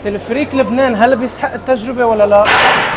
تلفريك لبنان هل بيستحق التجربة ولا لا؟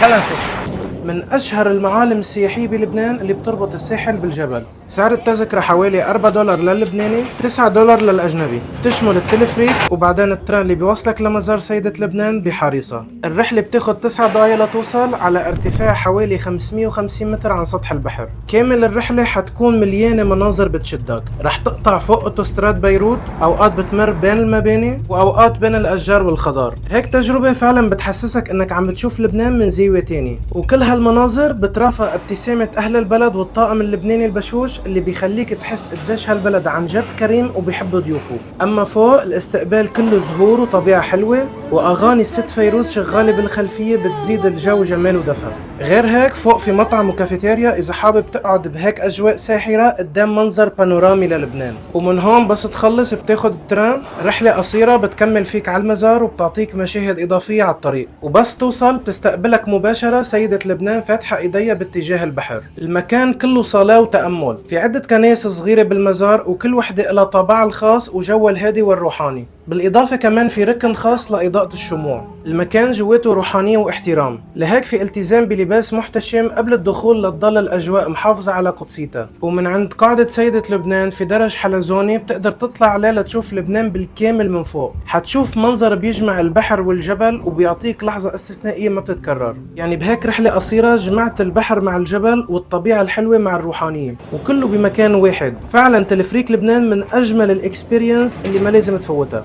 خلينا نشوف. من أشهر المعالم السياحية بلبنان اللي بتربط الساحل بالجبل. سعر التذكرة حوالي $4 للبناني، $9 للأجنبي. تشمل التلفريك وبعدين التران اللي بيوصلك لمزار سيدة لبنان بحاريصة. الرحلة بتاخد 9 دقايق لتوصل على ارتفاع حوالي 550 متر عن سطح البحر. كامل الرحلة حتكون مليانة مناظر بتشدك. رح تقطع فوق اوتوستراد بيروت، أوقات بتمر بين المباني وأوقات بين الأشجار والخضار. هيك تجربة فعلا بتحسسك إنك عم بتشوف لبنان من زاوية تاني، وكل هالمناظر بترافق ابتسامة أهل البلد والطاقم اللبناني البشوش اللي بيخليك تحس قديش هالبلد عن جد كريم وبيحب ضيوفه. أما فوق الاستقبال كله زهور وطبيعة حلوة، وأغاني الست فيروز شغالة بالخلفية بتزيد الجو جمال ودفى. غير هيك فوق في مطعم وكافيتيريا إذا حابب تقعد بهيك أجواء ساحرة قدام منظر بانورامي للبنان. ومن هون بس تخلص بتاخد الترام، رحلة قصيرة بتكمل فيك على المزار وبتعطيك مشاهد إضافية على الطريق. وبس توصل بتستقبلك مباشرة سيدة لبنان فاتحة ايديها باتجاه البحر. المكان كله صلاة وتأمل، في عدة كنائس صغيرة بالمزار وكل وحدة لها طابعها الخاص وجوها الهادي والروحاني. بالإضافة كمان في ركن خاص لإضاءة الشموع. المكان جواته روحانية واحترام، لهيك في التزام بلباس محتشم قبل الدخول لتضل الأجواء محافظة على قدسيتها. ومن عند قاعدة سيدة لبنان في درج حلزوني بتقدر تطلع عليه لتشوف لبنان بالكامل من فوق. حتشوف منظر بيجمع البحر والجبل وبيعطيك لحظة استثنائية ما بتتكرر. يعني بهيك رحلة قصيرة جمعت البحر مع الجبل والطبيعة الحلوة مع الروحانية وكله بمكان واحد. فعلا تلفريك لبنان من أجمل الإكسبيرينس اللي ما لازم تفوتها.